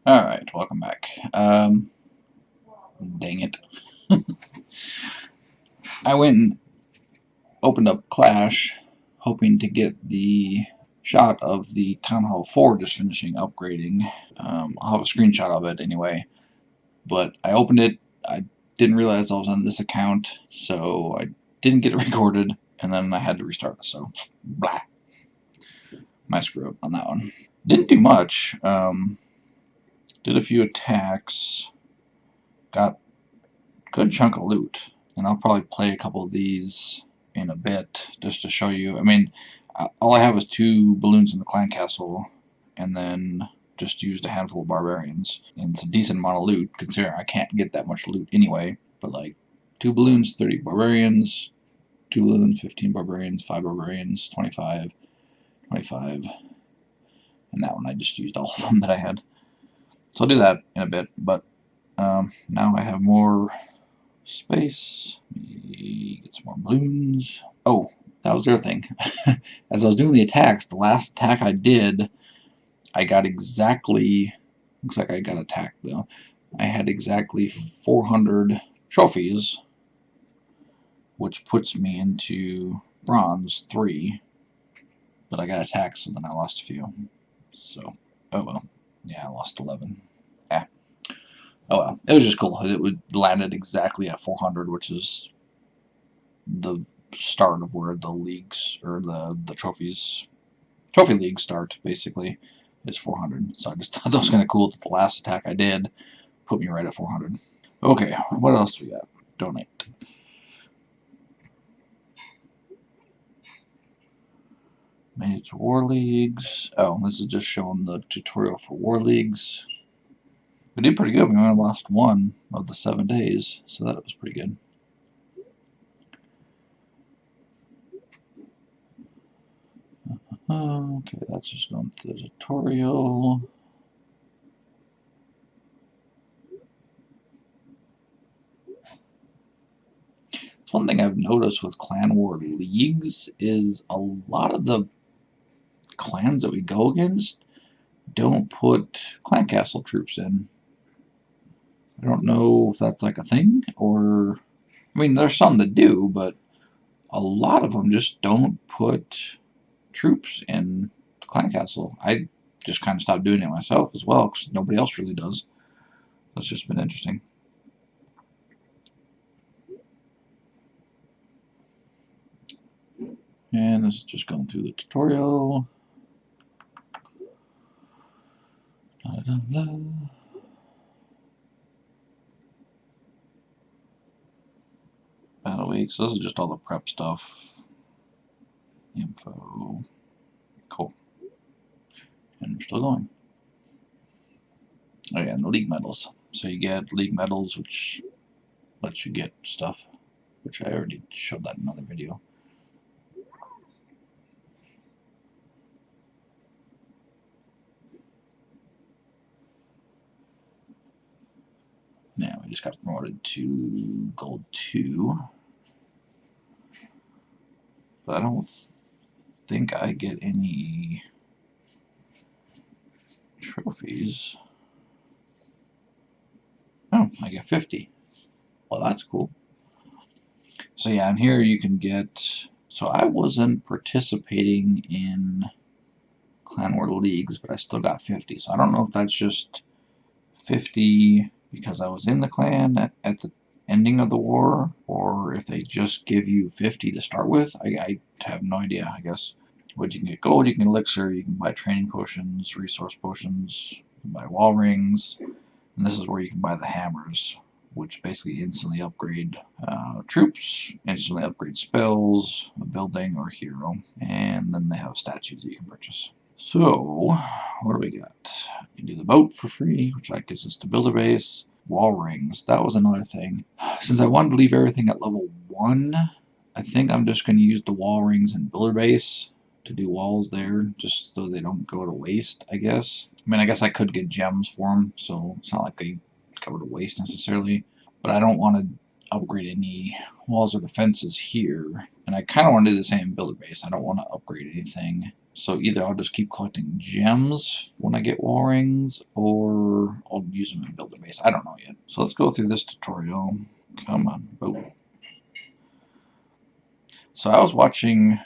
Alright, welcome back. Dang it. I went and opened up Clash, hoping to get the shot of the Town Hall 4 just finishing upgrading. I'll have a screenshot of it anyway. But I opened it, I didn't realize I was on this account, so I didn't get it recorded, and then I had to restart it, so blah. My screw up on that one. Didn't do much. Did a few attacks, got a good chunk of loot, and I'll probably play a couple of these in a bit just to show you. I mean, all I have is 2 balloons in the clan castle, and then just used a handful of barbarians, and it's a decent amount of loot considering I can't get that much loot anyway. But like 2 balloons, 30 barbarians, 2 balloons, 15 barbarians, 5 barbarians, 25, 25, and that one I just used all of them that I had. So I'll do that in a bit, but now I have more space. Get some more balloons. Oh, that was the other thing. As I was doing the attacks, the last attack I did, I got exactly, looks like I got attacked though. I had exactly 400 trophies, which puts me into bronze 3. But I got attacked, so then I lost a few. So, oh well. Yeah, I lost 11. Yeah. Oh well. It was just cool. It landed exactly at 400, which is the start of where the leagues, or the trophy leagues start, basically. It's 400. So I just thought that was kind of cool that the last attack I did put me right at 400. Okay, what else do we got? Donate. Made it to War Leagues. Oh, this is just showing the tutorial for War Leagues. We did pretty good. We only lost 1 of the 7 days, so that was pretty good. Okay, that's just going through the tutorial. So one thing I've noticed with Clan War Leagues is a lot of the clans that we go against don't put clan castle troops in. I don't know if that's like a thing, or I mean there's some that do, but a lot of them just don't put troops in clan castle. I just kind of stopped doing it myself as well because nobody else really does. That's just been interesting. And this is just going through the tutorial. Battle week. So this is just all the prep stuff. Info. Cool. And we're still going. Oh yeah, and the league medals. So you get league medals, which lets you get stuff, which I already showed that in another video. Now we just got promoted to gold 2. But I don't think I get any trophies. Oh, I get 50. Well, that's cool. So yeah, and here you can get, so I wasn't participating in Clan War Leagues, but I still got 50. So I don't know if that's just 50 because I was in the clan at the ending of the war, or if they just give you 50 to start with. I have no idea, I guess. But you can get gold, you can get elixir, you can buy training potions, resource potions, you can buy wall rings, and this is where you can buy the hammers, which basically instantly upgrade troops, instantly upgrade spells, a building, or a hero, and then they have statues that you can purchase. So, what do we got? You can do the boat for free, which gives us the builder base. Wall rings, that was another thing. Since I wanted to leave everything at level 1, I think I'm just going to use the wall rings and builder base to do walls there, just so they don't go to waste, I guess. I mean, I guess I could get gems for them, so it's not like they go to waste necessarily. But I don't want to upgrade any walls or defenses here. And I kind of want to do the same builder base. I don't want to upgrade anything. So either I'll just keep collecting gems when I get wall rings, or I'll use them in builder base. I don't know yet. So let's go through this tutorial. Come on, boat. So I was watching.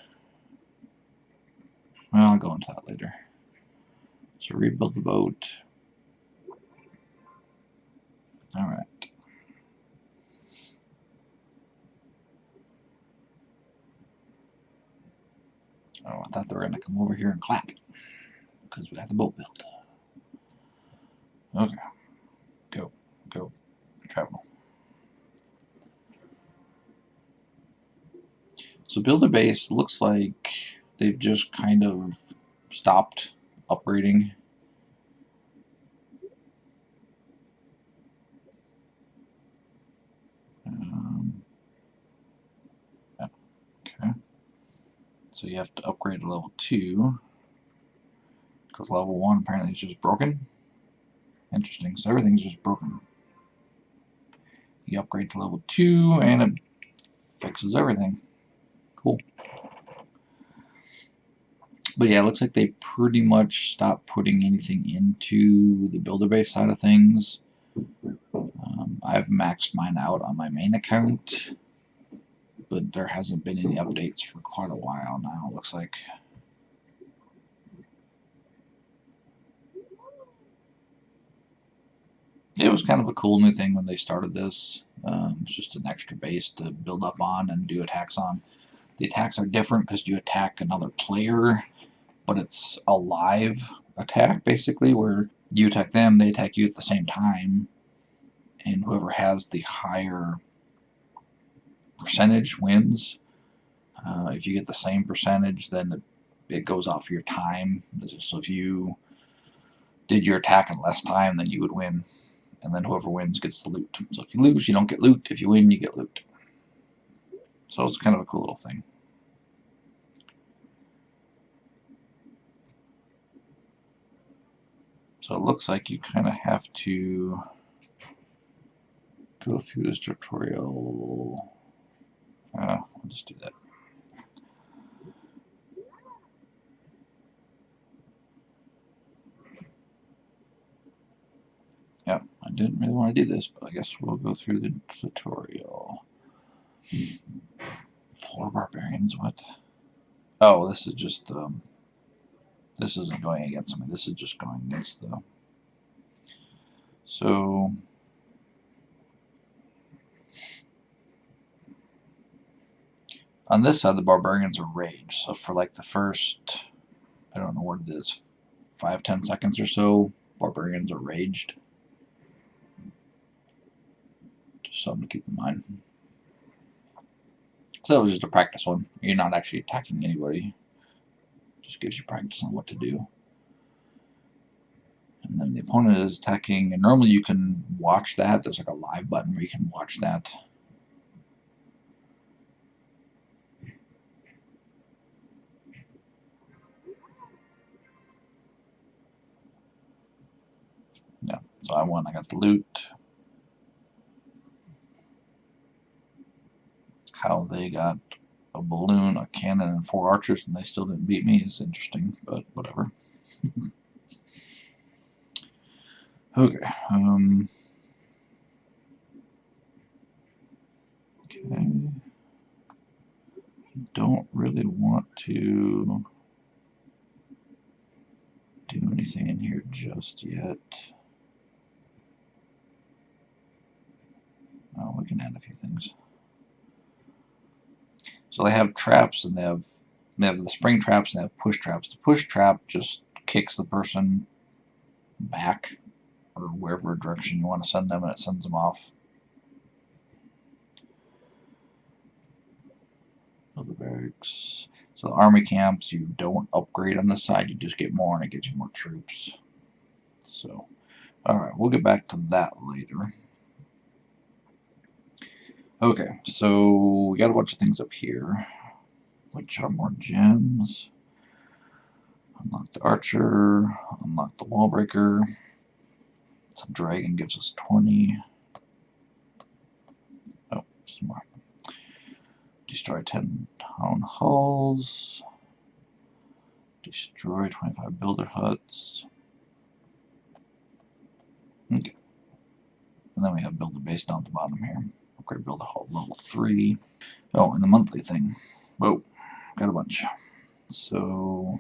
Well, I'll go into that later. So rebuild the boat. All right. Oh, I thought they were going to come over here and clap because we got the boat built. Okay. Go. Travel. So builder base looks like they've just kind of stopped upgrading. Okay. So you have to upgrade to level 2 because level 1 apparently is just broken. Interesting. So everything's just broken. You upgrade to level 2 and it fixes everything. Cool. But yeah, it looks like they pretty much stopped putting anything into the builder base side of things. I've maxed mine out on my main account, but there hasn't been any updates for quite a while now, it looks like. It was kind of a cool new thing when they started this. It's just an extra base to build up on and do attacks on. The attacks are different because you attack another player, but it's a live attack basically, where you attack them, they attack you at the same time, and whoever has the higher percentage wins. If you get the same percentage, then it goes off your time. So if you did your attack in less time, then you would win, and then whoever wins gets the loot. So if you lose, you don't get loot. If you win, you get loot. So it's kind of a cool little thing. So it looks like you kind of have to go through this tutorial. I'll just do that. Yeah, I didn't really want to do this, but I guess we'll go through the tutorial. 4 barbarians, what? Oh, this is just, this isn't going against me. This is just going against the... So... on this side, the barbarians are raged. So for like the first, I don't know what it is, 5-10 seconds or so, barbarians are raged. Just something to keep in mind. So it was just a practice one. You're not actually attacking anybody. Just gives you practice on what to do. And then the opponent is attacking, and normally you can watch that. There's like a live button where you can watch that. Yeah, so I won. I got the loot. How they got a balloon, a cannon, and 4 archers, and they still didn't beat me is interesting, but whatever. Okay. Okay. Don't really want to do anything in here just yet. Oh, we can add a few things. So they have traps, and they have the spring traps, and they have push traps. The push trap just kicks the person back or wherever direction you want to send them, and it sends them off. So the barracks. So the army camps, you don't upgrade on this side, you just get more, and it gets you more troops. So, alright, we'll get back to that later. Okay, so we got a bunch of things up here, which are more gems. Unlock the archer, unlock the wall breaker. Some dragon gives us 20. Oh, some more. Destroy 10 town halls. Destroy 25 builder huts. Okay. And then we have builder base down at the bottom here. Upgrade builder hall level 3. Oh, and the monthly thing. Whoa, got a bunch. So,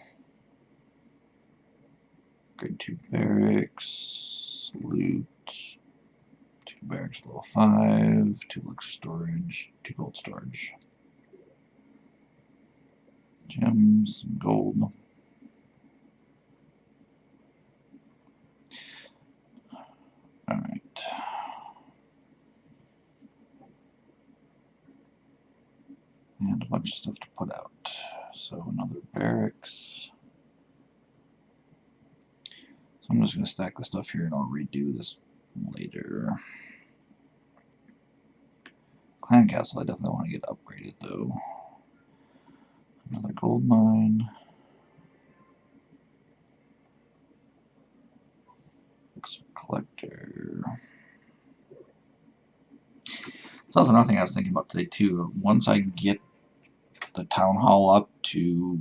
grade 2 barracks, loot, 2 barracks level 5, 2 elixir storage, 2 gold storage. Gems, gold. Alright. And a bunch of stuff to put out. So another barracks. So I'm just going to stack the stuff here and I'll redo this later. Clan Castle, I definitely want to get upgraded though. Another gold mine. Collector. So that's another thing I was thinking about today too. Once I get the town hall up to,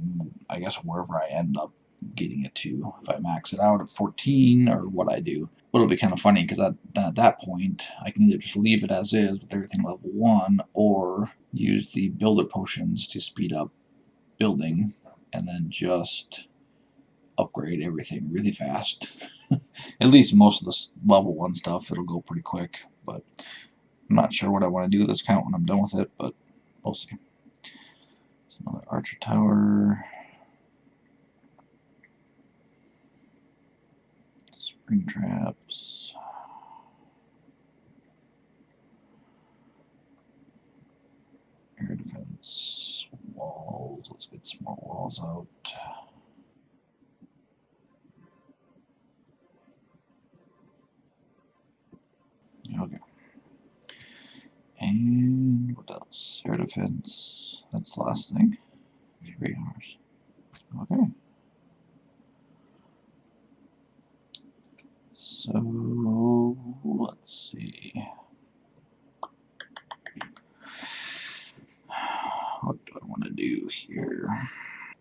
I guess, wherever I end up getting it to, if I max it out at 14 or what I do. But it'll be kind of funny because at that point I can either just leave it as is with everything level 1 or use the builder potions to speed up building and then just upgrade everything really fast. At least most of the level 1 stuff, it'll go pretty quick, but I'm not sure what I want to do with this account when I'm done with it, but we'll see. So another archer tower. Spring traps. Air defense. Walls. Let's get some more walls out. Okay. And what else? Air defense. That's the last thing. 3 hours. Okay. So let's see. What do I want to do here?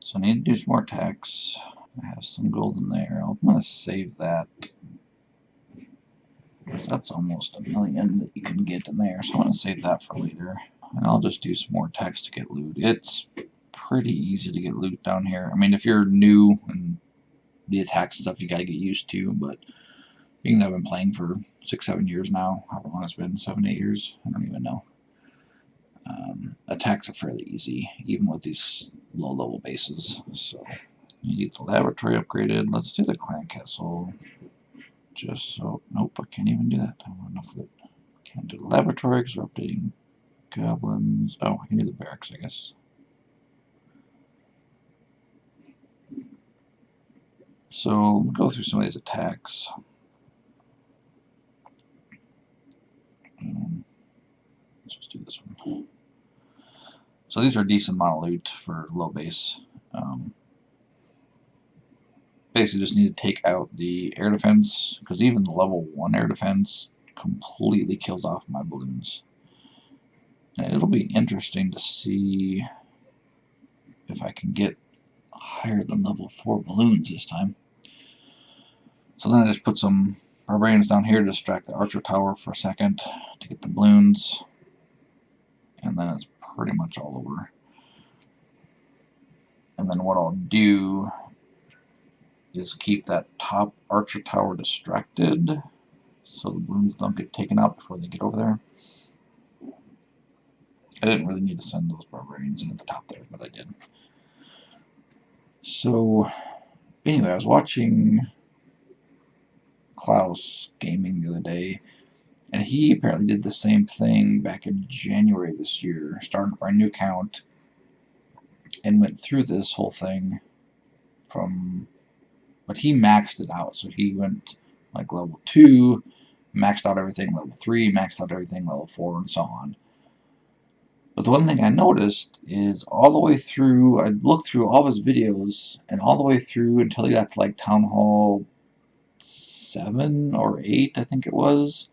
So I need to do some more tax. I have some gold in there. I'm going to save that. That's almost $1 million that you can get in there. So I'm going to save that for later. And I'll just do some more tax to get loot. It's pretty easy to get loot down here. I mean, if you're new and the attacks and stuff, you got to get used to. But being that I've been playing for 6-7 years now, however long it's been, 7-8 years, I don't even know. Attacks are fairly easy, even with these low-level bases. So you need the laboratory upgraded. Let's do the clan castle. Just so, nope, I can't even do that. I don't have enough loot. Can't do the laboratory because we're updating goblins. Oh, I can do the barracks, I guess. So we'll go through some of these attacks. Let's just do this one. So these are decent amount of loot for low base. Basically just need to take out the air defense, because even the level 1 air defense completely kills off my balloons. And it'll be interesting to see if I can get higher than level 4 balloons this time. So then I just put some barbarians down here to distract the archer tower for a second to get the balloons. And then it's pretty much all over. And then what I'll do is keep that top archer tower distracted so the balloons don't get taken out before they get over there. I didn't really need to send those barbarians in at the top there, but I did. So anyway, I was watching Klaus gaming the other day, and he apparently did the same thing back in January this year, started for a new account and went through this whole thing from, but he maxed it out. So he went like level 2, maxed out everything, level 3, maxed out everything, level 4, and so on. But the one thing I noticed is all the way through, I looked through all of his videos, and all the way through until he got to like Town Hall 7 or 8, I think it was,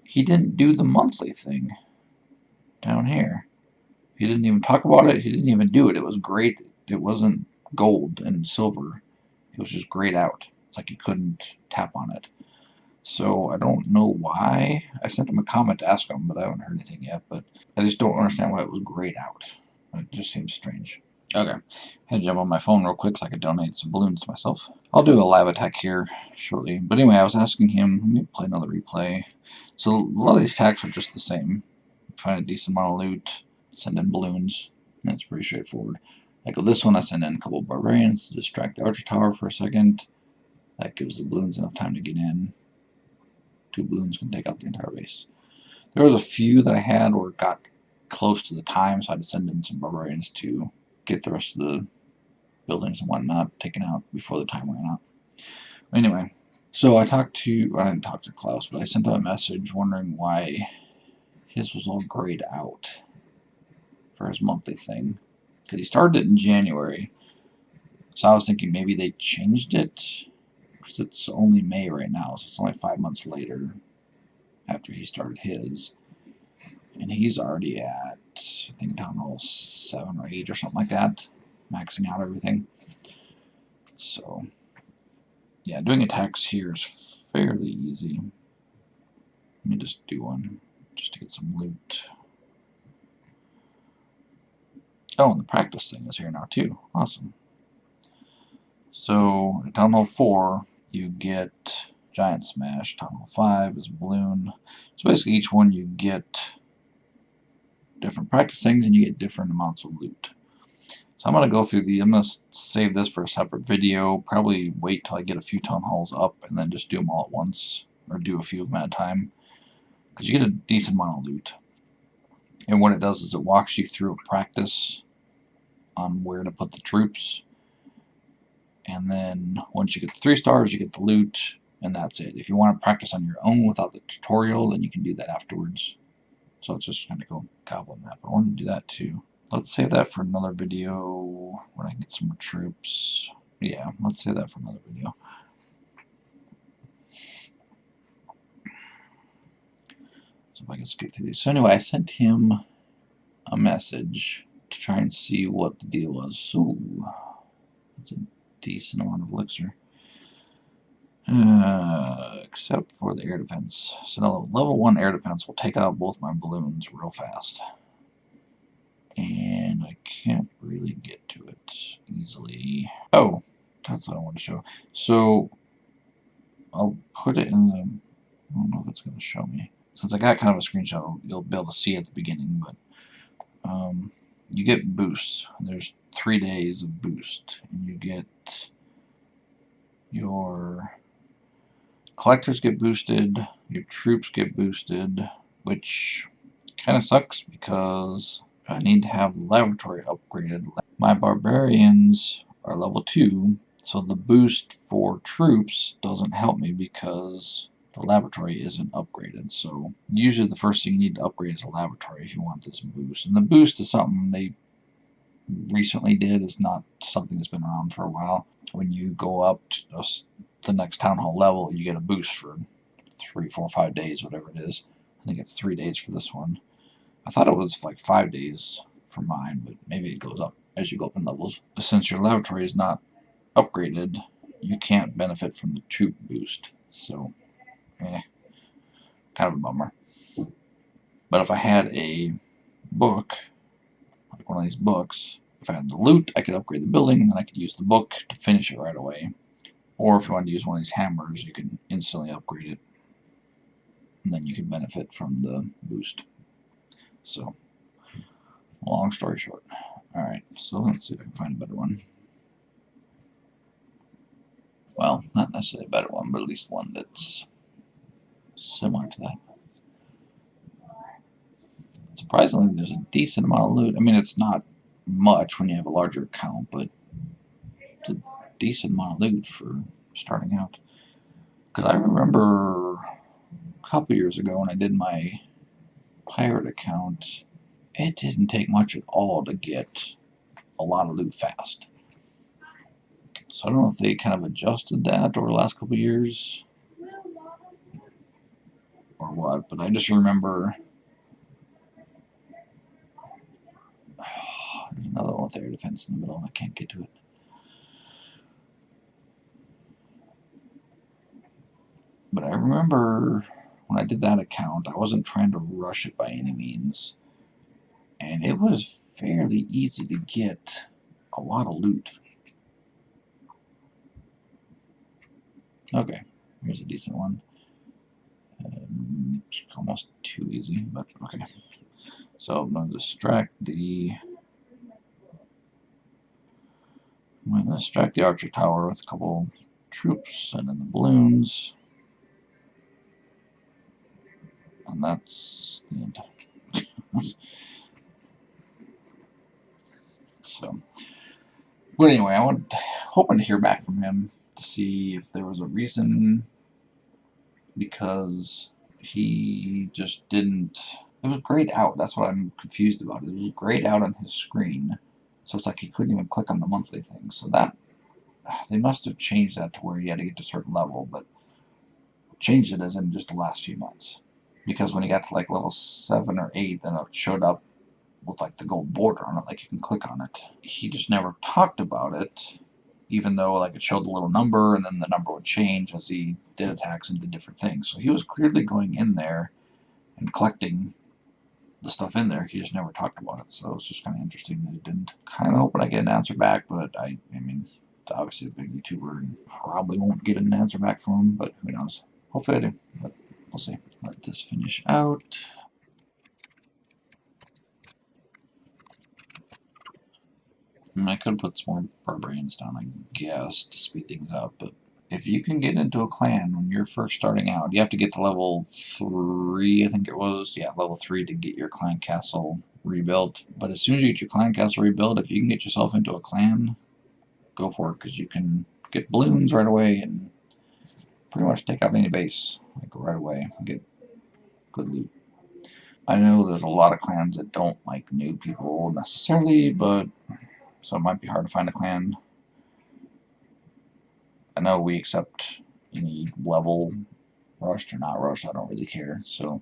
he didn't do the monthly thing down here. He didn't even talk about it. He didn't even do it. It was great. It wasn't gold and silver. It was just grayed out. It's like you couldn't tap on it. So I don't know why. I sent him a comment to ask him, but I haven't heard anything yet. But I just don't understand why it was grayed out. It just seems strange. Okay, had to jump on my phone real quick so I could donate some balloons to myself. I'll do a live attack here shortly. But anyway, I was asking him, let me play another replay. So a lot of these attacks are just the same. Find a decent amount of loot, send in balloons. That's pretty straightforward. Like with this one, I send in a couple of barbarians to distract the archer tower for a second. That gives the balloons enough time to get in. 2 balloons can take out the entire base. There was a few that I had where it got close to the time, so I had to send in some barbarians to get the rest of the buildings and whatnot taken out before the time ran out. Anyway, so I didn't talk to Klaus, but I sent him a message wondering why his was all grayed out for his monthly thing. Because he started it in January, so I was thinking maybe they changed it, because it's only May right now, so it's only 5 months later after he started his. And he's already at, I think, Town Hall 7 or 8 or something like that, maxing out everything. So, yeah, doing attacks here is fairly easy. Let me just do one, just to get some loot. Oh, and the practice thing is here now, too. Awesome. So, at Town Hall 4, you get Giant Smash. Town Hall 5 is Balloon. So basically, each one you get different practice things, and you get different amounts of loot. So I'm going to go through I'm going to save this for a separate video. Probably wait till I get a few Town Halls up, and then just do them all at once, or do a few of them at a time. Because you get a decent amount of loot. And what it does is it walks you through a practice on where to put the troops. And then once you get the 3 stars, you get the loot, and that's it. If you want to practice on your own without the tutorial, then you can do that afterwards. So it's just kind of go Goblin map. I want to do that too. Let's save that for another video when I get some more troops. Yeah, let's save that for another video. So if I can skip through these. So anyway, I sent him a message to try and see what the deal was. So that's a decent amount of elixir. Except for the air defense. So now level 1 air defense will take out both my balloons real fast. And I can't really get to it easily. Oh, that's what I want to show. So I'll put it in the, I don't know if it's going to show me. Since I got kind of a screenshot, you'll be able to see at the beginning, but you get boosts. There's 3 days of boost, and you get your collectors get boosted, your troops get boosted, which kind of sucks because I need to have the laboratory upgraded. My barbarians are level 2, so the boost for troops doesn't help me because the laboratory isn't upgraded. So usually the first thing you need to upgrade is a laboratory if you want this boost. And the boost is something they recently did. It's not something that's been around for a while. When you go up to the next town hall level, you get a boost for 3, 4, 5 days, whatever it is. I think it's 3 days for this one. I thought it was like 5 days for mine, but maybe it goes up as you go up in levels. Since your laboratory is not upgraded, you can't benefit from the troop boost. So, kind of a bummer. But if I had a book, like one of these books, if I had the loot, I could upgrade the building, and then I could use the book to finish it right away. Or if you wanted to use one of these hammers, you can instantly upgrade it, and then you can benefit from the boost. So, long story short. Alright, so let's see if I can find a better one. Well, not necessarily a better one, but at least one that's similar to that. Surprisingly, there's a decent amount of loot. I mean, it's not much when you have a larger account, but it's a decent amount of loot for starting out. Because I remember a couple years ago when I did my pirate account, it didn't take much at all to get a lot of loot fast. So I don't know if they kind of adjusted that over the last couple of years or what, but I just remember there's another one with air defense in the middle and I can't get to it. But I remember when I did that account, I wasn't trying to rush it by any means. And it was fairly easy to get a lot of loot. Okay, here's a decent one. Almost too easy, but okay. So I'm going to distract the archer tower with a couple troops and then the balloons. And that's the end. So, but anyway, hoping to hear back from him to see if there was a reason, because he just didn't. It was grayed out. That's what I'm confused about. It was grayed out on his screen, so it's like he couldn't even click on the monthly thing. So that they must have changed that to where he had to get to a certain level, but changed it as in just the last few months. Because when he got to like level 7 or 8, then it showed up with like the gold border on it, like you can click on it. He just never talked about it, even though like it showed the little number and then the number would change as he did attacks and did different things. So he was clearly going in there and collecting the stuff in there. He just never talked about it. So it's just kind of interesting that he didn't. Kind of hoping I get an answer back, but I mean, it's obviously a big YouTuber and probably won't get an answer back from him, but who knows. Hopefully I do, but we'll see. Let this finish out. I could put some more barbarians down, I guess, to speed things up, but if you can get into a clan when you're first starting out, you have to get to level 3, I think it was. Yeah, level 3 to get your clan castle rebuilt. But as soon as you get your clan castle rebuilt, if you can get yourself into a clan, go for it, because you can get balloons right away and pretty much take out any base like right away and get good loot. I know there's a lot of clans that don't like new people necessarily, but so it might be hard to find a clan. I know we accept any level, rushed or not rushed, I don't really care. So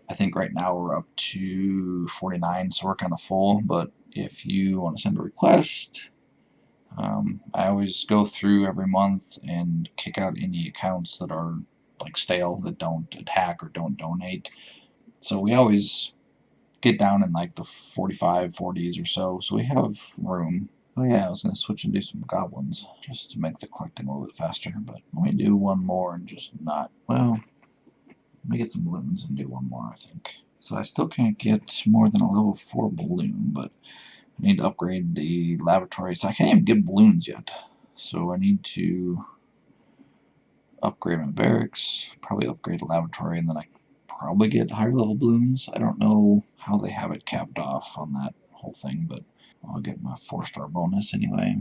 I think right now we're up to 49, so we're kind of full. But if you want to send a request, I always go through every month and kick out any accounts that are like stale, that don't attack or don't donate. So we always get down in like the 45, 40s or so. So we have room. Oh yeah, I was going to switch and do some goblins just to make the collecting a little bit faster. But let me do one more and just not, well, let me get some balloons and do one more, I think. So I still can't get more than a level 4 balloon, but I need to upgrade the laboratory. So I can't even get balloons yet. So I need to upgrade my barracks, probably upgrade the laboratory, and then I probably get higher level balloons. I don't know how they have it capped off on that whole thing, but I'll get my 4-star bonus anyway.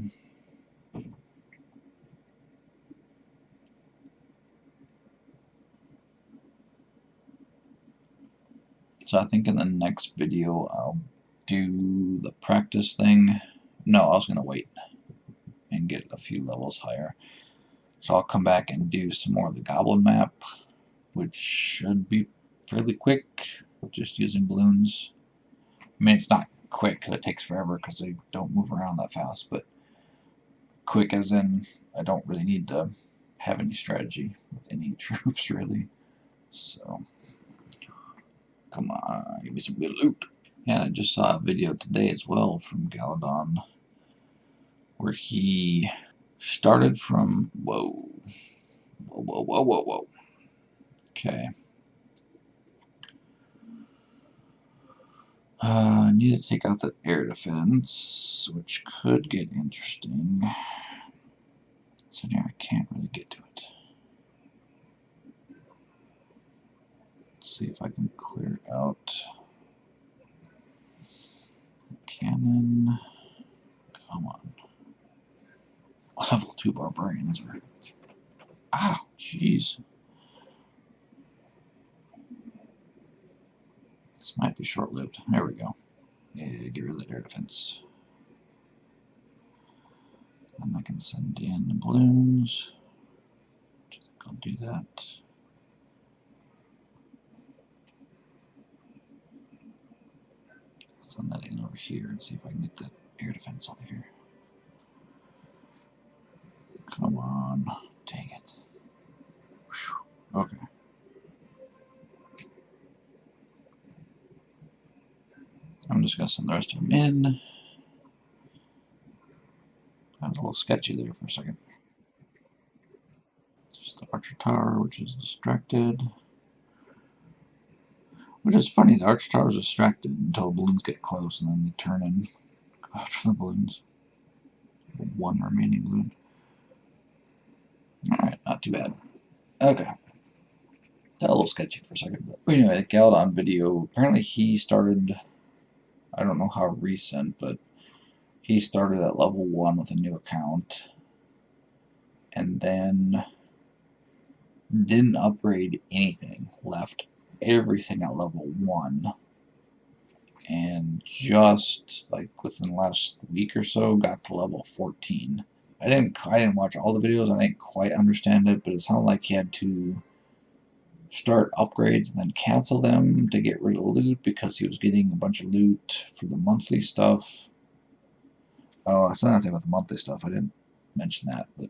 So I think in the next video I'll do the practice thing. No, I was going to wait and get a few levels higher. So I'll come back and do some more of the Goblin map, which should be fairly quick, just using balloons. I mean, it's not quick because it takes forever because they don't move around that fast, but quick as in I don't really need to have any strategy with any troops, really. So, come on, give me some good loot. And I just saw a video today as well from Galadon where he started from, whoa. Okay. I need to take out the air defense, which could get interesting. So now I can't really get to it. Let's see if I can clear out the cannon. Come on. Level 2 barbarians are. Ah, jeez. This might be short lived. There we go. Yeah, get rid of the air defense. Then I can send in the balloons. I think I'll do that. Send that in over here and see if I can get that air defense over here. Come on. Dang it. just going to send the rest of them in. That was a little sketchy there for a second. Just the Archer Tower, which is distracted. Which is funny, the Archer Tower is distracted until the balloons get close, and then they turn and go after the balloons. One remaining balloon. Alright, not too bad. Okay. That a little sketchy for a second. But anyway, Galdon video, apparently he started, I don't know how recent, but he started at level 1 with a new account. And then didn't upgrade anything. Left everything at level 1. And just like within the last week or so got to level 14. I didn't watch all the videos. I didn't quite understand it, but it sounded like he had to start upgrades and then cancel them to get rid of loot because he was getting a bunch of loot for the monthly stuff. Oh, that's another thing with the monthly stuff. I didn't mention that, but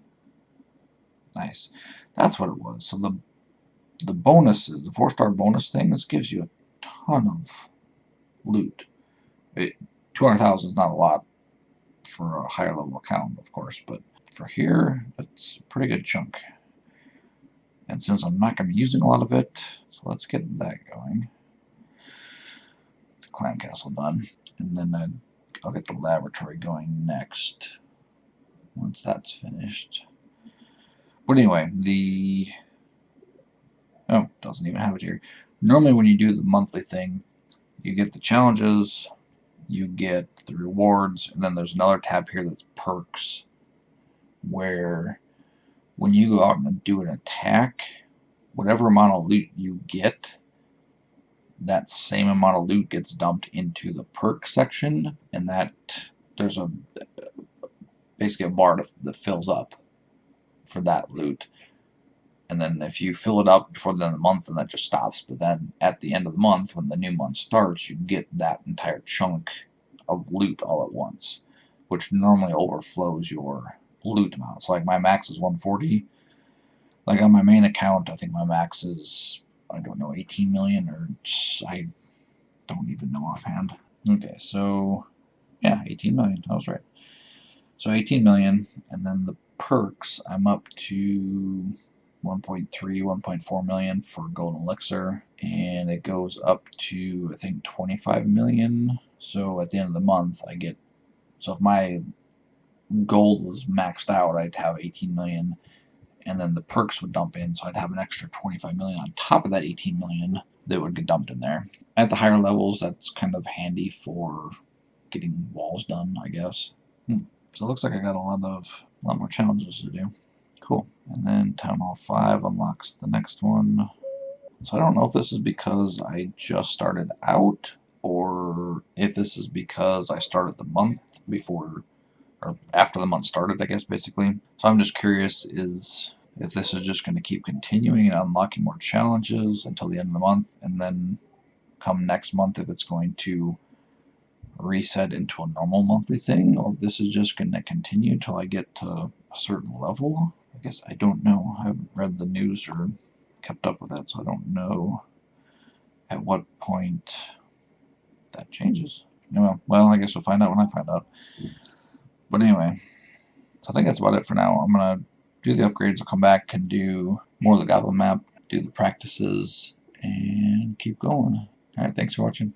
nice. That's what it was. So the bonuses, the 4-star bonus things, gives you a ton of loot. 200,000 is not a lot for a higher level account, of course, but for here, it's a pretty good chunk. And since I'm not going to be using a lot of it, so let's get that going. The clan castle done. And then I'll get the laboratory going next, once that's finished. But anyway, oh, doesn't even have it here. Normally when you do the monthly thing, you get the challenges, you get the rewards, and then there's another tab here that's perks, where when you go out and do an attack, whatever amount of loot you get, that same amount of loot gets dumped into the perk section, and that there's basically a bar that fills up for that loot. And then if you fill it up before the end of the month, then that just stops. But then at the end of the month, when the new month starts, you get that entire chunk of loot all at once, which normally overflows your loot amount. So like my max is 140. Like on my main account, I think my max is, I don't know, 18 million, or I don't even know offhand. Okay, so yeah, 18 million. I was right. So 18 million, and then the perks, I'm up to 1.3, 1.4 million for golden elixir, and it goes up to I think 25 million. So at the end of the month, I get, so if my gold was maxed out, I'd have 18 million, and then the perks would dump in, so I'd have an extra 25 million on top of that 18 million that would get dumped in there. At the higher levels, that's kind of handy for getting walls done, I guess. So it looks like I got a lot more challenges to do. Cool. And then Town Hall 5 unlocks the next one. So I don't know if this is because I just started out, or if this is because I started the month before, or after the month started, I guess, basically. So I'm just curious if this is just going to keep continuing and unlocking more challenges until the end of the month, and then come next month if it's going to reset into a normal monthly thing, or if this is just going to continue until I get to a certain level. I guess I don't know. I haven't read the news or kept up with that, so I don't know at what point that changes. Well, I guess we'll find out when I find out. But anyway, so I think that's about it for now. I'm going to do the upgrades, I'll come back and do more of the Goblin map, do the practices, and keep going. Alright, thanks for watching.